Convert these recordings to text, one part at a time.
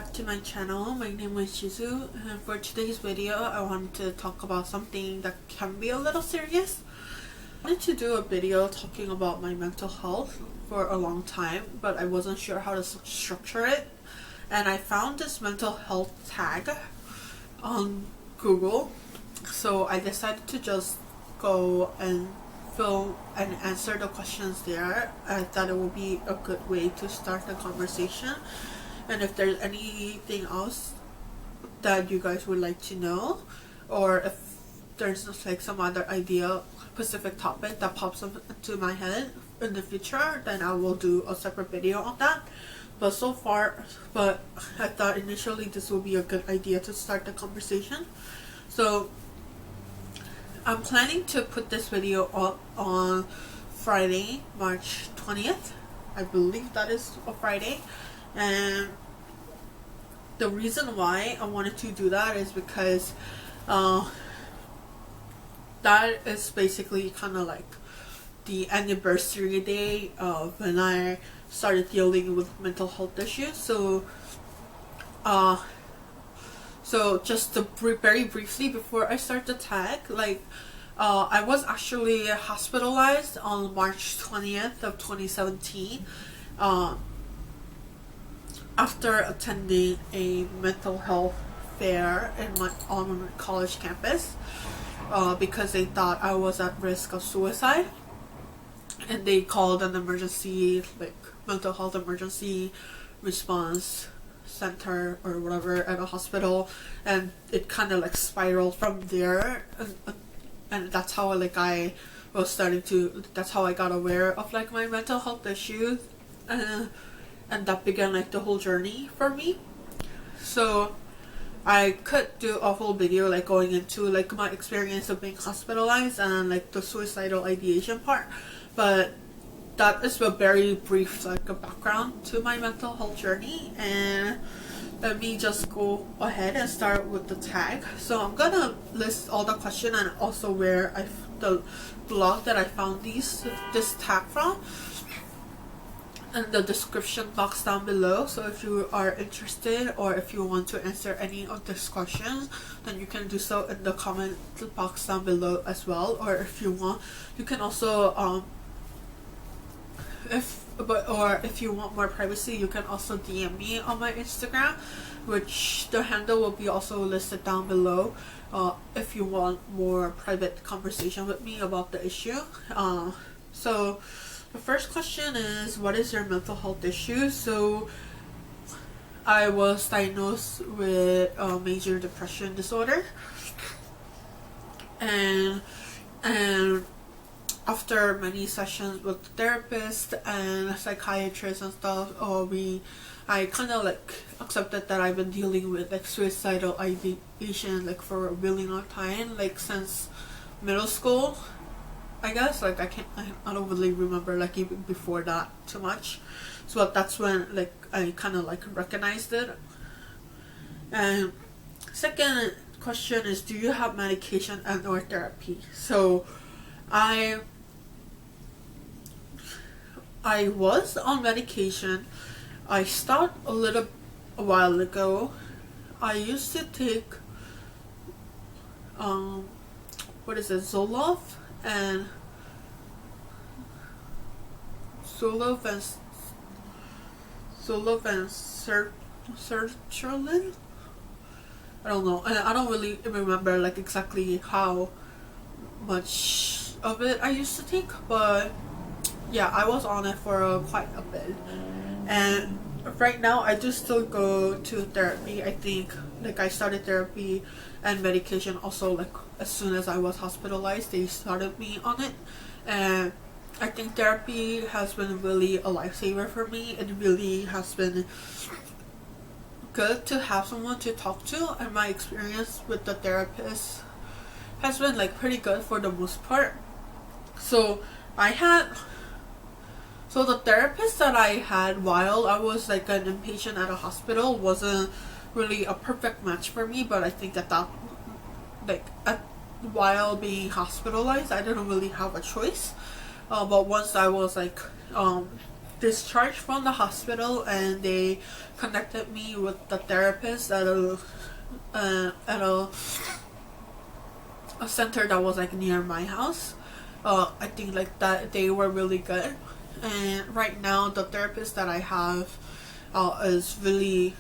back to my channel. My name is Shizu, and for today's video I wanted to talk about something that can be a little serious. I wanted to do a video talking about my mental health for a long time, but I wasn't sure how to structure it, and I found this mental health tag on Google, so I decided to just go and fill and answer the questions there. I thought it would be a good way to start the conversation. And if there's anything else that you guys would like to know, or if there's like some other idea, specific topic that pops up into my head in the future, then I will do a separate video on that. But I thought initially this would be a good idea to start the conversation. So I'm planning to put this video up on Friday, March 20th. I believe that is a Friday. And the reason why I wanted to do that is because that is basically kind of like the anniversary day of when I started dealing with mental health issues. So just to very briefly before I start the tag, I was actually hospitalized on March 20th of 2017 after attending a mental health fair on my college campus because they thought I was at risk of suicide, and they called an emergency, mental health emergency response center or whatever at a hospital, and it kind of spiraled from there, and that's how I was that's how I got aware of my mental health issues, and that began the whole journey for me. So I could do a whole video going into my experience of being hospitalized and the suicidal ideation part, but that is a very brief a background to my mental health journey. And let me just go ahead and start with the tag. So I'm gonna list all the questions and also where the blog that I found this tag from in the description box down below. So if you are interested, or if you want to answer any of these questions, then you can do so in the comment box down below as well. Or if you want, you can also if you want more privacy, you can also DM me on my Instagram, which the handle will be also listed down below if you want more private conversation with me about the issue. So the first question is, what is your mental health issue? So I was diagnosed with major depression disorder, and after many sessions with therapists and psychiatrists and stuff, I kind of accepted that I've been dealing with suicidal ideation for a really long time, since middle school, I guess. I don't really remember even before that too much. So that's when I kind of recognized it. And second question is, do you have medication and or therapy? So I was on medication. I stopped a while ago. I used to take Zoloft and sertraline. I don't know. I don't really remember exactly how much of it I used to take, but yeah, I was on it for quite a bit. And right now I do still go to therapy. I think I started therapy and medication also as soon as I was hospitalized. They started me on it, and I think therapy has been really a lifesaver for me. It really has been good to have someone to talk to, and my experience with the therapist has been pretty good for the most part. So the therapist that I had while I was an inpatient at a hospital wasn't really a perfect match for me, but I think that while being hospitalized, I didn't really have a choice. But once I was discharged from the hospital, and they connected me with the therapist at a center that was like near my house. I think like that they were really good, and right now the therapist that I have is really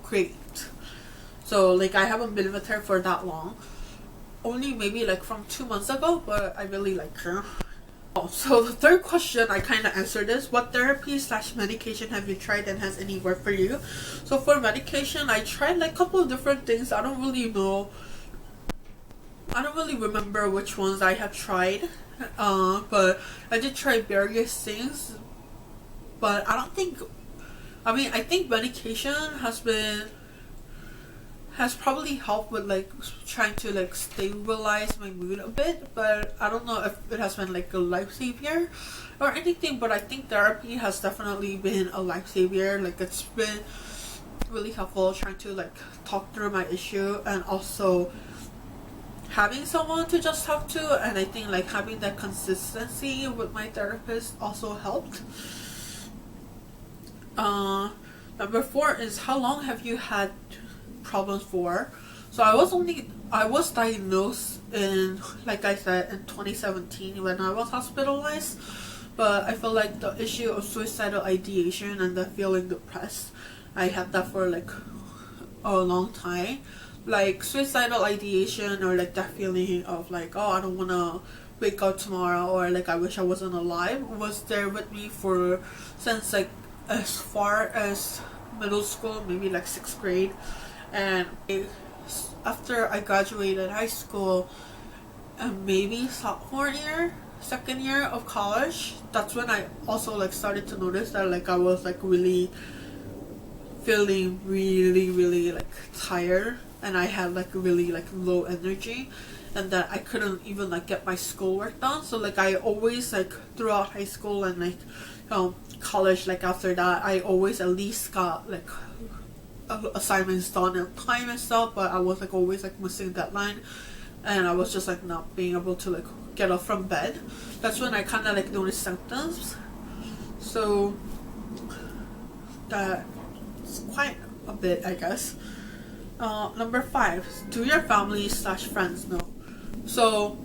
great. So like I haven't been with her for that long, only maybe like from 2 months ago, but I really like her. So the third question, I kind of answered this. What therapy / medication have you tried and has any worked for you? So for medication, I tried like a couple of different things. I don't really remember which ones I have tried, but I did try various things. But I think medication has probably helped with like trying to like stabilize my mood a bit, but I don't know if it has been like a lifesaver or anything. But I think therapy has definitely been a lifesaver. Like it's been really helpful trying to like talk through my issue, and also having someone to just talk to, and I think like having that consistency with my therapist also helped. Number 4 is, how long have you had problems for? So I was diagnosed in, like I said, in 2017 when I was hospitalized, but I feel like the issue of suicidal ideation and the feeling depressed, I had that for like a long time. Like suicidal ideation, or like that feeling of like, oh, I don't want to wake up tomorrow, or like I wish I wasn't alive, was there with me since like as far as middle school, maybe like 6th grade. And after I graduated high school, and maybe second year of college, that's when I also like started to notice that like I was like really feeling really like tired, and I had like really like low energy, and that I couldn't even like get my schoolwork done. So like I always like throughout high school and like college, like after that, I always at least got like assignments done on time and stuff, but I was like always like missing deadline, and I was just like not being able to like get up from bed. That's when I kind of like noticed symptoms. So that's quite a bit, I guess. Number 5, do your family / friends know? So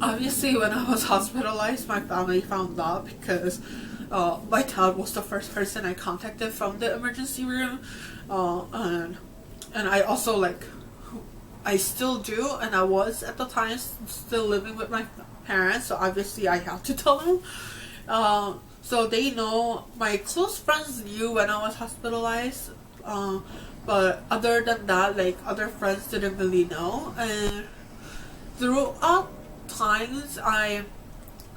obviously when I was hospitalized, my family found out because my dad was the first person I contacted from the emergency room, and I also like, I still do, and I was at the time still living with my parents, so obviously I have to tell them. So they know. My close friends knew when I was hospitalized, but other than that, like other friends didn't really know. And throughout times, I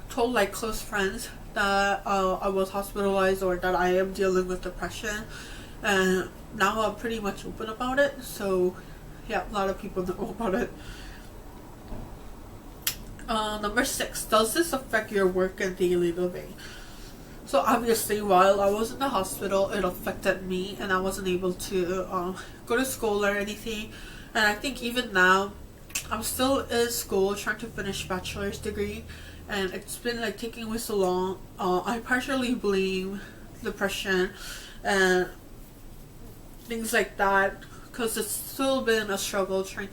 told like close friends that I was hospitalized, or that I am dealing with depression, and now I'm pretty much open about it. So yeah, a lot of people know about it. Number 6, does this affect your work and daily living? So obviously while I was in the hospital, it affected me, and I wasn't able to go to school or anything. And I think even now I'm still in school trying to finish bachelor's degree, and it's been like taking me so long. I partially blame depression and things like that, because it's still been a struggle trying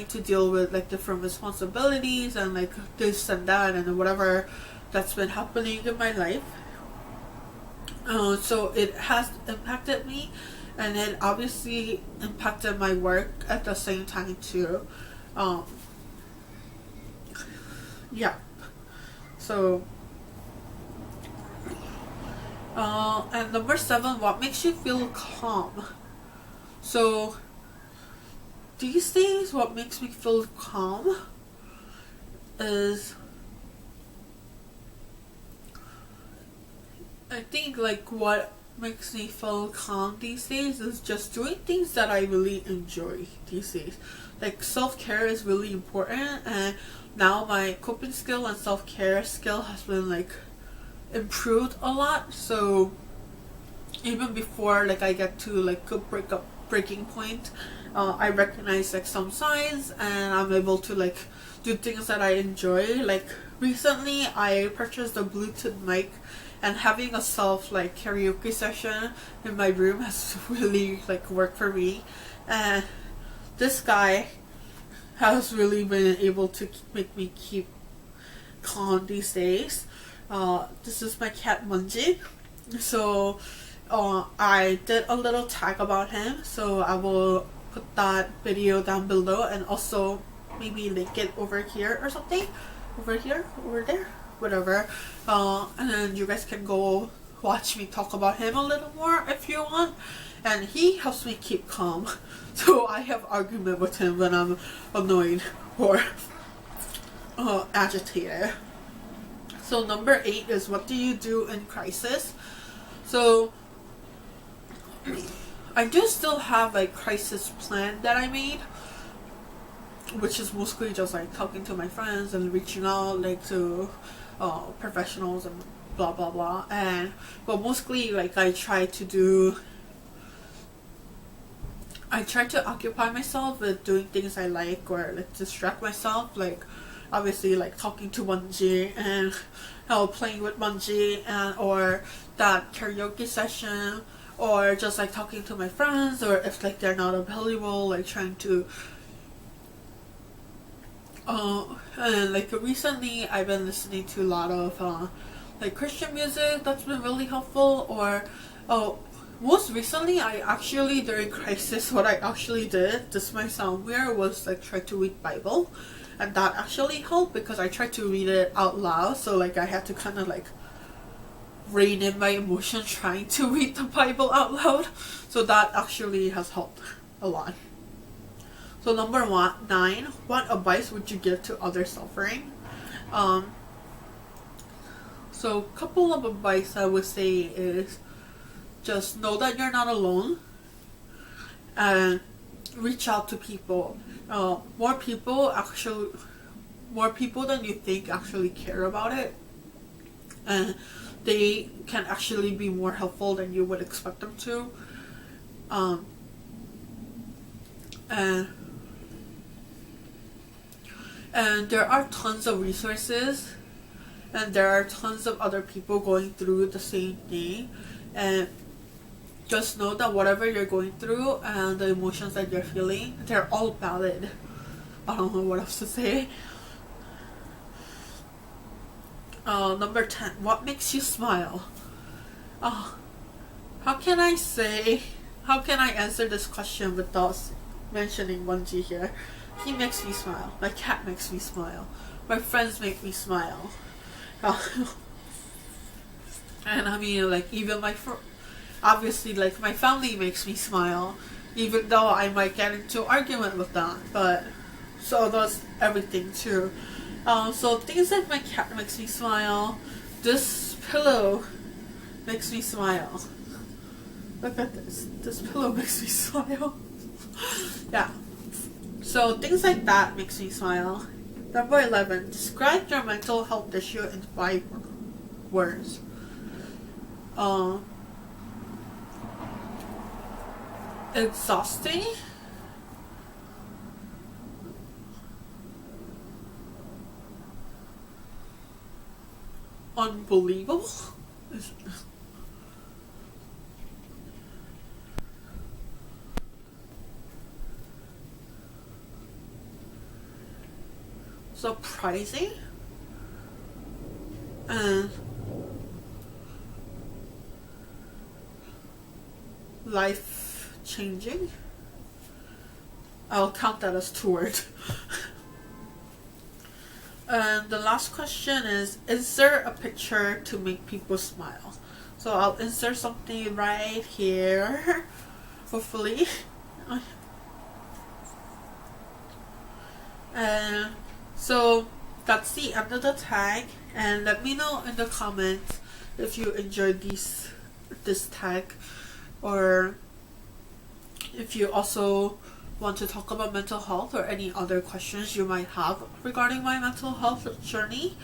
to deal with like different responsibilities and like this and that and whatever that's been happening in my life. So it has impacted me, and it obviously impacted my work at the same time too. Yeah. So and number 7, what makes you feel calm? So these days, what makes me feel calm is, I think like what makes me feel calm these days is just doing things that I really enjoy these days. Like self-care is really important, and now my coping skill and self-care skill has been like improved a lot. So even before like I get to like a breaking point, I recognize like some signs, and I'm able to like do things that I enjoy. Like recently I purchased a Bluetooth mic, and having a self like karaoke session in my room has really like worked for me. And this guy has really been able to make me keep calm these days. This is my cat Munji. So I did a little tag about him, so I will put that video down below, and also maybe link it over here or something, over here, over there, whatever, and then you guys can go watch me talk about him a little more if you want. And he helps me keep calm, so I have argument with him when I'm annoyed or agitated. So number 8 is, what do you do in crisis? So I do still have a crisis plan that I made, which is mostly just like talking to my friends and reaching out like to professionals and blah blah blah. And but mostly like I try to occupy myself with doing things I like, or like distract myself, like obviously like talking to Munji and playing with Munji, and or that karaoke session, or just like talking to my friends, or if like they're not available, like trying to and like recently I've been listening to a lot of like Christian music that's been really helpful. Or most recently I actually, during crisis, what I actually did, this might sound weird, was like try to read Bible, and that actually helped because I tried to read it out loud, so like I had to kind of like rein in my emotions trying to read the Bible out loud, so that actually has helped a lot. So number 9, what advice would you give to others suffering? So a couple of advice I would say is, just know that you're not alone, and reach out to people. More people than you think actually care about it, and they can actually be more helpful than you would expect them to. And there are tons of resources, and there are tons of other people going through the same thing, and just know that whatever you're going through and the emotions that you're feeling, they're all valid. I don't know what else to say. Number 10, what makes you smile? How can I answer this question without mentioning Munji here? He makes me smile. My cat makes me smile. My friends make me smile. And I mean, like, even obviously, like, my family makes me smile, even though I might get into argument with them, but so that's everything too. So things like my cat makes me smile, this pillow makes me smile. Look at this pillow makes me smile. Yeah, so things like that makes me smile. Number 11, describe your mental health issue in 5 words. Exhausting, unbelievable, surprising, and life changing. I'll count that as 2 words. And the last question is there a picture to make people smile? So I'll insert something right here, hopefully. And so that's the end of the tag, and let me know in the comments if you enjoyed this tag, or if you also want to talk about mental health or any other questions you might have regarding my mental health journey.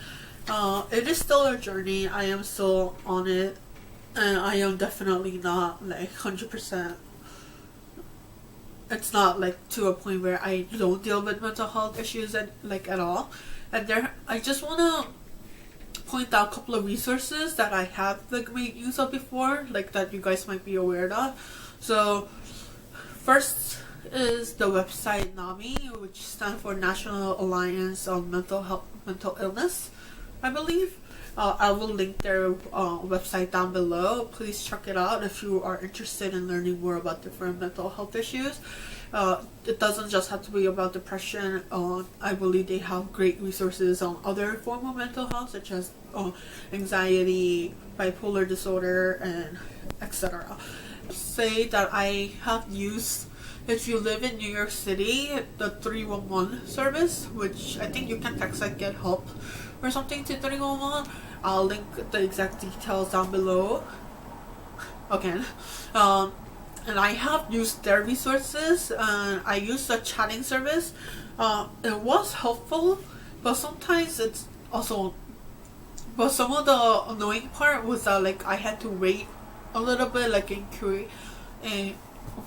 It is still a journey. I am still on it, and I am definitely not like 100% it's not like to a point where I don't deal with mental health issues at all. And I just want to point out a couple of resources that I have like made use of before, like that you guys might be aware of. So first is the website NAMI, which stands for National Alliance on Mental Illness, I believe. I will link their website down below. Please check it out if you are interested in learning more about different mental health issues. It doesn't just have to be about depression. I believe they have great resources on other forms of mental health, such as anxiety, bipolar disorder, and etc. Say that I have used, if you live in New York City, the 311 service, which I think you can text like get help or something to 311. I'll link the exact details down below again. And I have used their resources, and I used the chatting service. It was helpful, but sometimes it's also, but some of the annoying part was that like I had to wait a little bit like in queue, and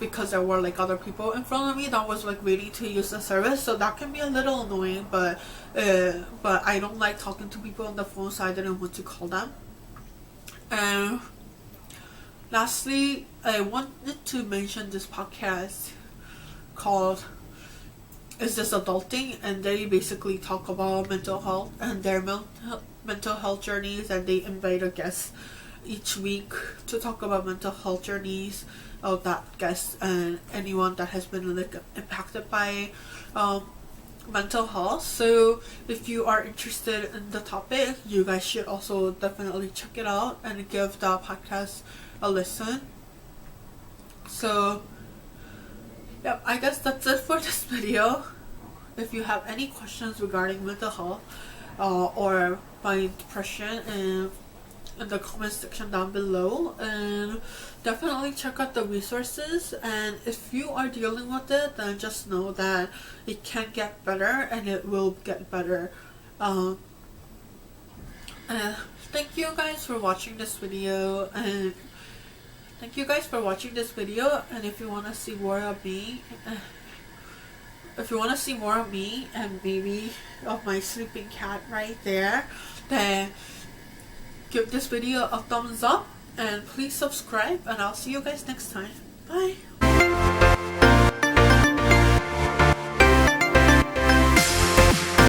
because there were like other people in front of me that was like waiting to use the service, so that can be a little annoying. But I don't like talking to people on the phone, so I didn't want to call them. And lastly, I wanted to mention this podcast called Is This Adulting? And they basically talk about mental health and their mental health journeys, and they invite a guest each week to talk about mental health journeys of that guest and anyone that has been like impacted by mental health. So if you are interested in the topic, you guys should also definitely check it out and give the podcast a listen. So yep, I guess that's it for this video. If you have any questions regarding mental health or my depression, and in the comment section down below, and definitely check out the resources. And if you are dealing with it, then just know that it can get better, and it will get better. Thank you guys for watching this video, and if you want to see more of me, and maybe of my sleeping cat right there, then give this video a thumbs up, and please subscribe, and I'll see you guys next time. Bye.